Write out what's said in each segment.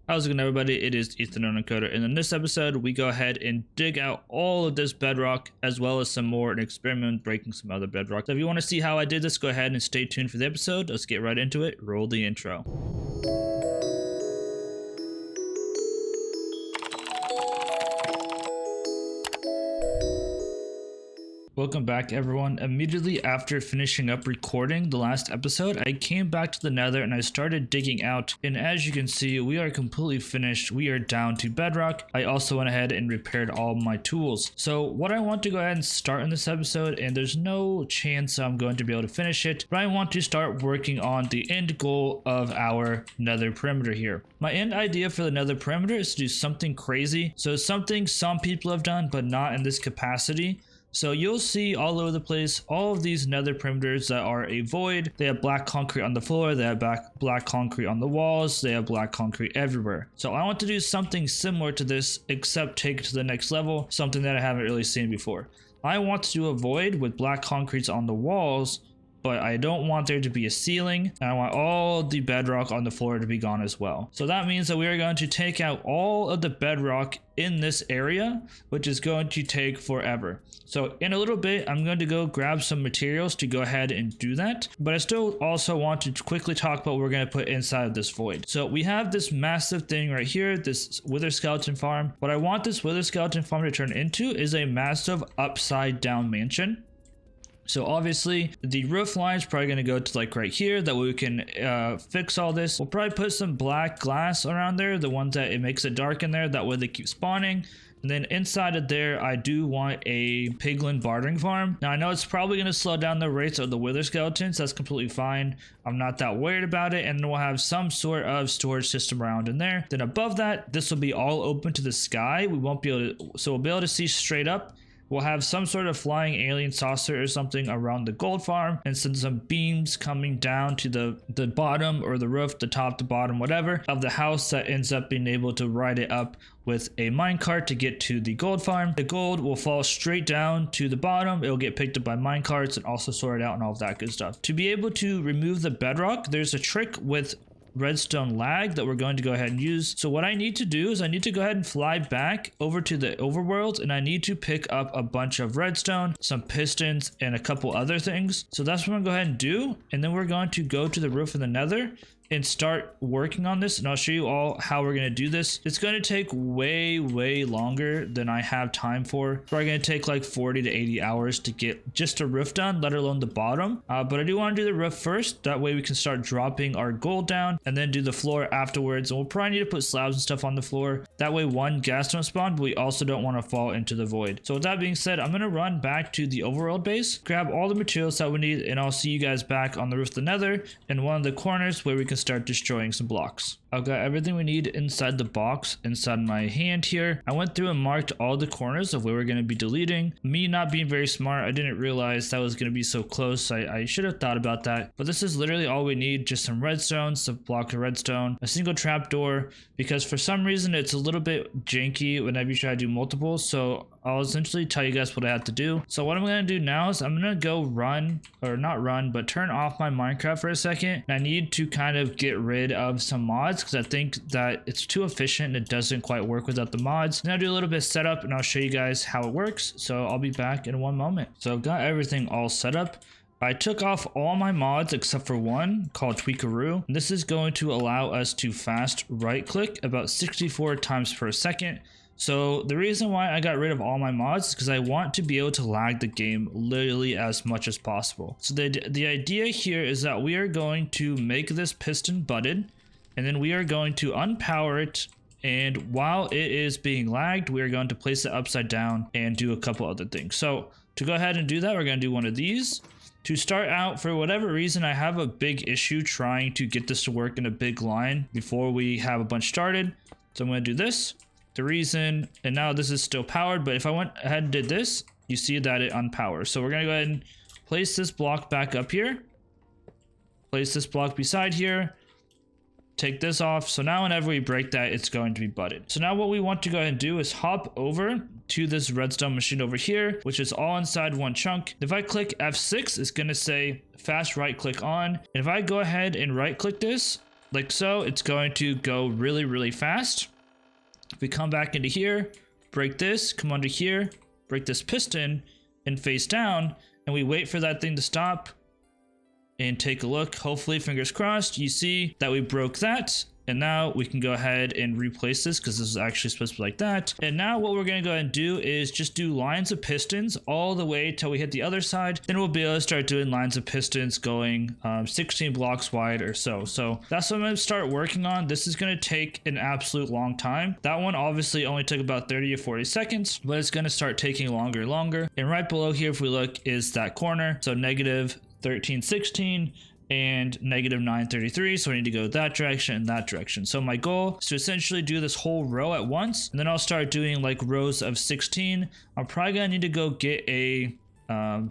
How's it going, everybody? It is Ethan on Koder, and in this episode we go ahead and dig out all of this bedrock as well as some more and experiment breaking some other bedrock. So if you want to see how I did this, go ahead and stay tuned for the episode. Let's get right into it. Roll the intro. Welcome back, everyone. Immediately after finishing up recording the last episode, I came back to the Nether and I started digging out, and as you can see, we are completely finished. We are down to bedrock. I also went ahead and repaired all my tools. So what I want to go ahead and start in this episode, and there's no chance I'm going to be able to finish it, but I want to start working on the end goal of our Nether perimeter here. My end idea for the Nether perimeter is to do something crazy. So something some people have done, but not in this capacity. So you'll see all over the place all of these Nether perimeters that are a void. They have black concrete on the floor, they have black concrete on the walls, they have black concrete everywhere. So I want to do something similar to this, except take it to the next level, something that I haven't really seen before. I want to do a void with black concretes on the walls, but I don't want there to be a ceiling, and I want all the bedrock on the floor to be gone as well. So that means that we are going to take out all of the bedrock in this area, which is going to take forever. So in a little bit, I'm going to go grab some materials to go ahead and do that, but I still also want to quickly talk about what we're going to put inside of this void. So we have this massive thing right here, this wither skeleton farm. What I want this wither skeleton farm to turn into is a massive upside down mansion. So obviously the roof line is probably going to go to like right here, that way we can fix all this. We'll probably put some black glass around there, the ones that it makes it dark in there, that way they keep spawning. And then inside of there, I do want a piglin bartering farm. Now I know it's probably going to slow down the rates of the wither skeletons. That's completely fine. I'm not that worried about it. And then we'll have some sort of storage system around in there. Then above that, this will be all open to the sky. We won't be able to, so we'll be able to see straight up. We'll have some sort of flying alien saucer or something around the gold farm, and send some beams coming down to the bottom or the roof, the top to bottom, whatever, of the house that ends up being able to ride it up with a minecart to get to the gold farm. The gold will fall straight down to the bottom. It'll get picked up by minecarts and also sorted out and all of that good stuff. To be able to remove the bedrock, there's a trick with redstone lag that we're going to go ahead and use. So what I need to do is I need to go ahead and fly back over to the overworld, and I need to pick up a bunch of redstone, some pistons, and a couple other things. So that's what I'm gonna go ahead and do, and then we're going to go to the roof of the Nether and start working on this, and I'll show you all how we're going to do this. It's going to take way longer than I have time for. It's probably going to take like 40 to 80 hours to get just a roof done, let alone the bottom. But I do want to do the roof first. That way we can start dropping our gold down and then do the floor afterwards. And we'll probably need to put slabs and stuff on the floor. That way one, gas don't spawn, but we also don't want to fall into the void. So with that being said, I'm going to run back to the overworld base, grab all the materials that we need, and I'll see you guys back on the roof of the Nether in one of the corners where we can start destroying some blocks. I've got everything we need inside the box inside my hand here. I went through and marked all the corners of where we're going to be deleting. Me not being very smart, I didn't realize that was going to be so close. I should have thought about that, but this is literally all we need. Just some redstone, some block of redstone, a single trapdoor, because for some reason it's a little bit janky whenever you try to do multiples. So I'll essentially tell you guys what I have to do. So what I'm going to do now is I'm going to go run, or not run, but turn off my Minecraft for a second. And I need to kind of get rid of some mods because I think that it's too efficient and it doesn't quite work without the mods. And I'll do a little bit of setup and I'll show you guys how it works. So I'll be back in one moment. So I've got everything all set up. I took off all my mods except for one called Tweakaroo. This is going to allow us to fast right click about 64 times per second. So the reason why I got rid of all my mods is because I want to be able to lag the game literally as much as possible. So the idea here is that we are going to make this piston button, and then we are going to unpower it. And while it is being lagged, we are going to place it upside down and do a couple other things. So to go ahead and do that, we're going to do one of these. To start out, for whatever reason, I have a big issue trying to get this to work in a big line before we have a bunch started. So I'm going to do this. The reason, and now this is still powered, but if I went ahead and did this, you see that it unpowers. So we're going to go ahead and place this block back up here. Place this block beside here. Take this off. So now whenever we break that, it's going to be butted. So now what we want to go ahead and do is hop over to this redstone machine over here, which is all inside one chunk. If I click F6, it's going to say fast right click on. And if I go ahead and right click this, like so. It's going to go really, really fast. If we come back into here, break this, come under here, break this piston and face down, and we wait for that thing to stop and take a look. Hopefully, fingers crossed, you see that we broke that. And now we can go ahead and replace this because this is actually supposed to be like that. And now what we're going to go ahead and do is just do lines of pistons all the way till we hit the other side. Then we'll be able to start doing lines of pistons going 16 blocks wide or so. So that's what I'm going to start working on. This is going to take an absolute long time. That one obviously only took about 30 or 40 seconds, but it's going to start taking longer and longer. And right below here, if we look, is that corner. So negative 1316. And negative 933, so I need to go that direction and that direction. So my goal is to essentially do this whole row at once, and then I'll start doing like rows of 16. I'm probably gonna need to go get a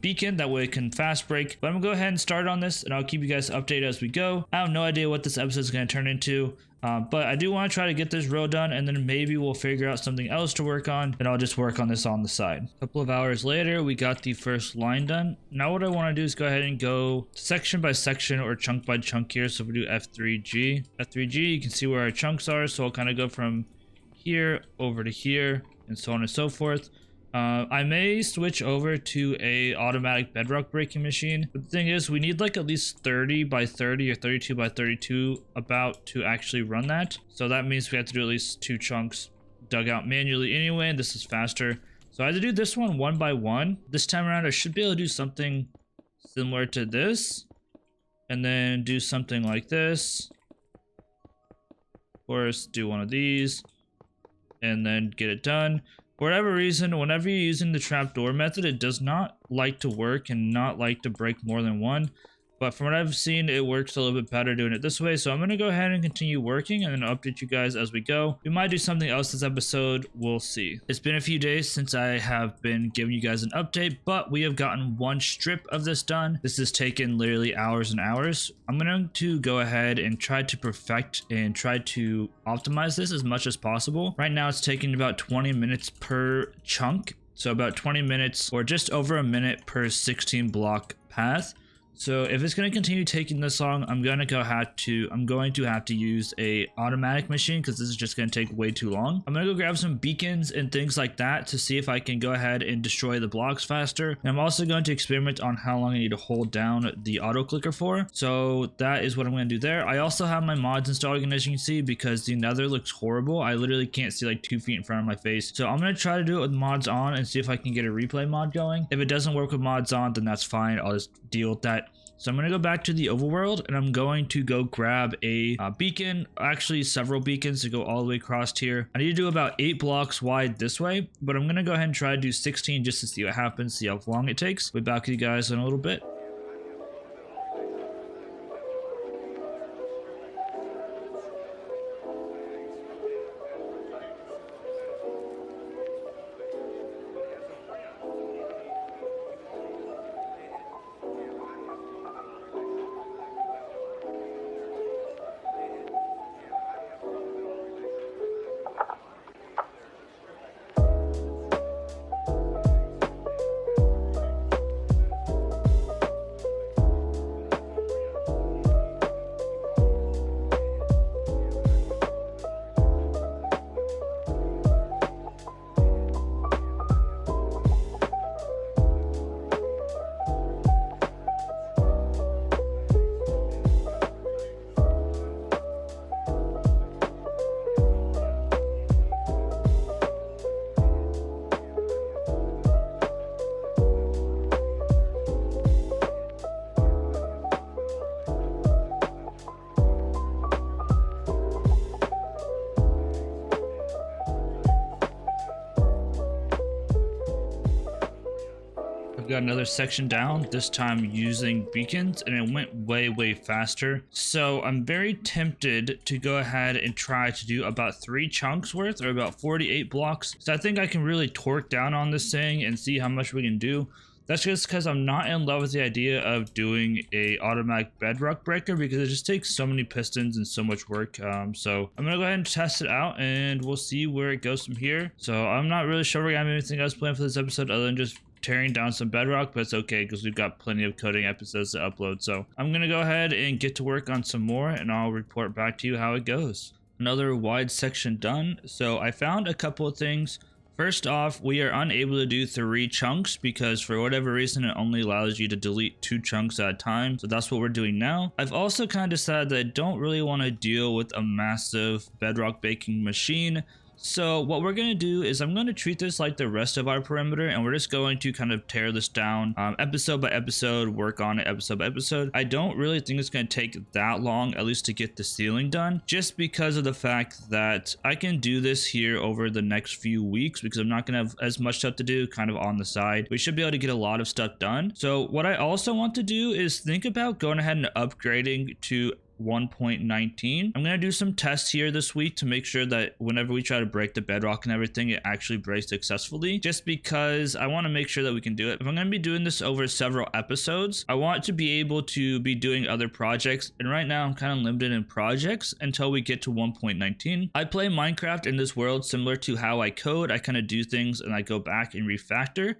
beacon, that way it can fast break, but I'm gonna go ahead and start on this and I'll keep you guys updated as we go. I have no idea what this episode is going to turn into, but I do want to try to get this row done, and then maybe we'll figure out something else to work on, and I'll just work on this on the side. A couple of hours later, we got the first line done. Now what I want to do is go ahead and go section by section or chunk by chunk here. So if we do F3G, you can see where our chunks are. So I'll kind of go from here over to here and so on and so forth. I may switch over to a automatic bedrock breaking machine, but the thing is we need like at least 30 by 30 or 32 by 32 about to actually run that. So that means we have to do at least 2 chunks dug out manually anyway, and this is faster. So I had to do this one by one. This time around I should be able to do something similar to this, and then do something like this. Of course, do one of these and then get it done. For whatever reason, whenever you're using the trapdoor method, it does not like to work and not like to break more than one. But from what I've seen, it works a little bit better doing it this way. So I'm going to go ahead and continue working and then update you guys as we go. We might do something else this episode. We'll see. It's been a few days since I have been giving you guys an update, but we have gotten one strip of this done. This has taken literally hours and hours. I'm going to go ahead and try to perfect and try to optimize this as much as possible. Right now, it's taking about 20 minutes per chunk. So about 20 minutes or just over a minute per 16 block path. So if it's going to continue taking this long, I'm going to have to use a automatic machine because this is just going to take way too long. I'm going to go grab some beacons and things like that to see if I can go ahead and destroy the blocks faster. And I'm also going to experiment on how long I need to hold down the auto clicker for. So that is what I'm going to do there. I also have my mods installed, as you can see, because the Nether looks horrible. I literally can't see like 2 feet in front of my face. So I'm going to try to do it with mods on and see if I can get a replay mod going. If it doesn't work with mods on, then that's fine. I'll just deal with that. So I'm going to go back to the overworld and I'm going to go grab a beacon, actually several beacons to go all the way across here. I need to do about 8 blocks wide this way, but I'm going to go ahead and try to do 16 just to see what happens, see how long it takes. We'll be back with you guys in a little bit. Got another section down, this time using beacons, and it went way faster. So I'm very tempted to go ahead and try to do about 3 chunks worth, or about 48 blocks. So I think I can really torque down on this thing and see how much we can do. That's just because I'm not in love with the idea of doing a automatic bedrock breaker because it just takes so many pistons and so much work. So I'm gonna go ahead and test it out and we'll see where it goes from here. So I'm not really sure we're gonna have anything else planned for this episode other than just tearing down some bedrock, but it's okay because we've got plenty of coding episodes to upload. So I'm gonna go ahead and get to work on some more, and I'll report back to you how it goes. Another wide section done. So I found a couple of things. First off, we are unable to do 3 chunks because for whatever reason it only allows you to delete 2 chunks at a time. So that's what we're doing now. I've also kind of decided that I don't really want to deal with a massive bedrock baking machine. So what we're going to do is I'm going to treat this like the rest of our perimeter, and we're just going to kind of tear this down episode by episode, work on it episode by episode. I don't really think it's going to take that long, at least to get the ceiling done, just because of the fact that I can do this here over the next few weeks because I'm not going to have as much stuff to do kind of on the side. We should be able to get a lot of stuff done. So what I also want to do is think about going ahead and upgrading to 1.19. I'm going to do some tests here this week to make sure that whenever we try to break the bedrock and everything, it actually breaks successfully, just because I want to make sure that we can do it. If I'm going to be doing this over several episodes, I want to be able to be doing other projects, and right now I'm kind of limited in projects until we get to 1.19. I play Minecraft in this world similar to how I code. I kind of do things and I go back and refactor.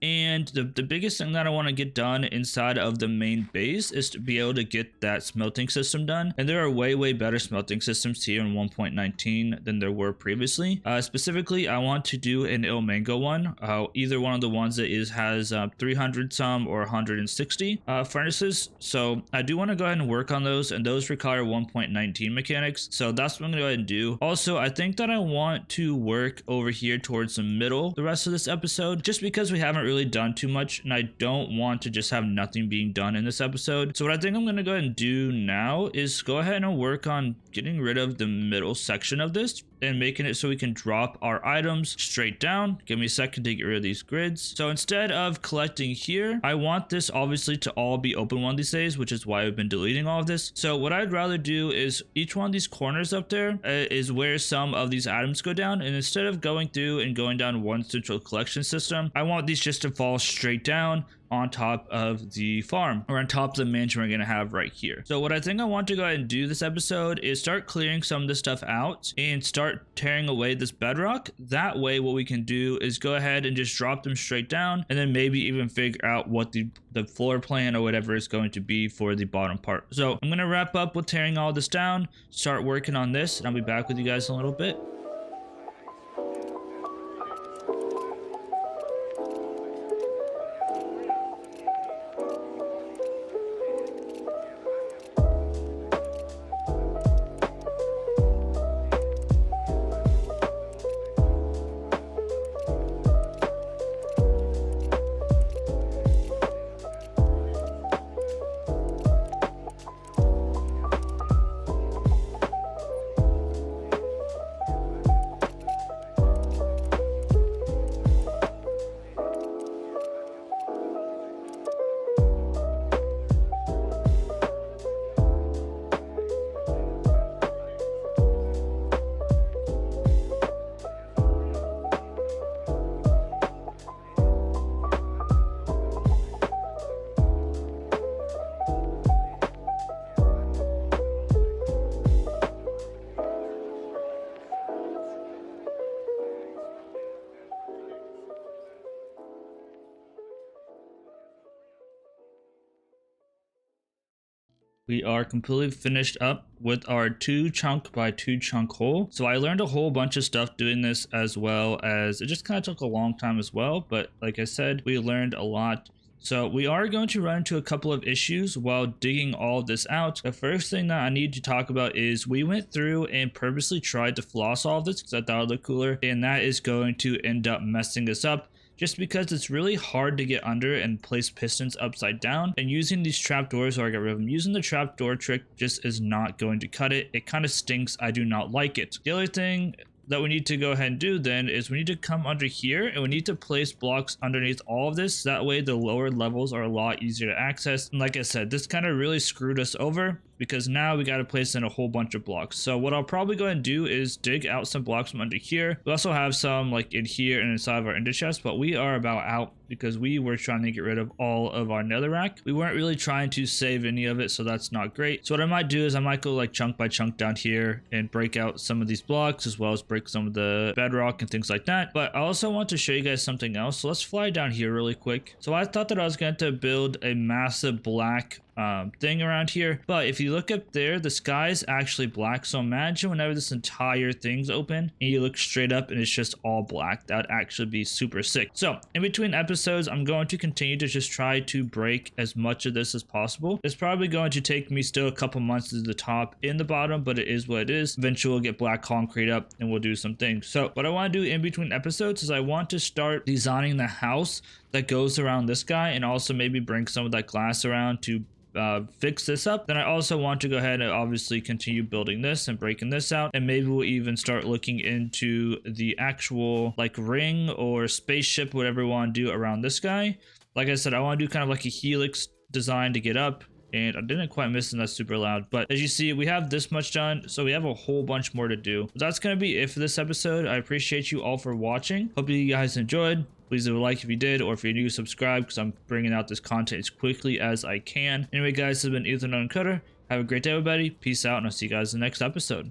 And the biggest thing that I want to get done inside of the main base is to be able to get that smelting system done. And there are way better smelting systems here in 1.19 than there were previously. Specifically, I want to do an Il Mango one, either one of the ones that has 300 some or 160 furnaces. So I do want to go ahead and work on those, and those require 1.19 mechanics. So that's what I'm going to go ahead and do. Also, I think that I want to work over here towards the middle the rest of this episode, just because we haven't really done too much, and I don't want to just have nothing being done in this episode. So what I think I'm going to go ahead and do now is go ahead and work on getting rid of the middle section of this and making it so we can drop our items straight down. Give me a second to get rid of these grids. So instead of collecting here, I want this obviously to all be open one of these days, which is why I've been deleting all of this. So what I'd rather do is each one of these corners up there is where some of these items go down, and instead of going through and going down one central collection system, I want these just to fall straight down on top of the farm, or on top of the mansion we're going to have right here. So what I think I want to go ahead and do this episode is start clearing some of this stuff out and start tearing away this bedrock. That way what we can do is go ahead and just drop them straight down, and then maybe even figure out what the floor plan or whatever is going to be for the bottom part. So I'm going to wrap up with tearing all this down, start working on this, and I'll be back with you guys in a little bit. We are completely finished up with our 2 chunk by 2 chunk hole. So I learned a whole bunch of stuff doing this, as well as it just kind of took a long time as well. But like I said, we learned a lot. So we are going to run into a couple of issues while digging all of this out. The first thing that I need to talk about is we went through and purposely tried to floss all of this because I thought it would look cooler. And that is going to end up messing us up, just because it's really hard to get under and place pistons upside down, and using these trapdoors, or I got rid of them, using the trapdoor trick just is not going to cut it. It kind of stinks. I do not like it. The other thing that we need to go ahead and do then is we need to come under here, and we need to place blocks underneath all of this. That way the lower levels are a lot easier to access. And like I said, this kind of really screwed us over. because now we got to place in a whole bunch of blocks. So what I'll probably go and do is dig out some blocks from under here. We also have some like in here and inside of our ender chest, but we are about out because we were trying to get rid of all of our netherrack. We weren't really trying to save any of it, so that's not great. So what I might do is I might go like chunk by chunk down here and break out some of these blocks, as well as break some of the bedrock and things like that. But I also want to show you guys something else. So let's fly down here really quick. So I thought that I was going to build a massive black thing around here, but if you look up there, the sky is actually black. So imagine whenever this entire thing's open and you look straight up and it's just all black, that would actually be super sick. So in between episodes, I'm going to continue to just try to break as much of this as possible. It's probably going to take me still a couple months to the top and the bottom, but it is what it is. Eventually we'll get black concrete up and we'll do some things. So what I want to do in between episodes is I want to start designing the house that goes around this guy, and also maybe bring some of that glass around to fix this up. Then I also want to go ahead and obviously continue building this and breaking this out, and maybe we'll even start looking into the actual like ring or spaceship, whatever we want to do around this guy. Like I said, I want to do kind of like a helix design to get up, and I didn't quite miss, and that's super loud. But as you see, we have this much done, so we have a whole bunch more to do. But that's gonna be it for this episode. I appreciate you all for watching. Hope you guys enjoyed. Please leave a like if you did, or if you're new, subscribe, because I'm bringing out this content as quickly as I can. Anyway, guys, this has been Ethan and Koder. Have a great day, everybody. Peace out, and I'll see you guys in the next episode.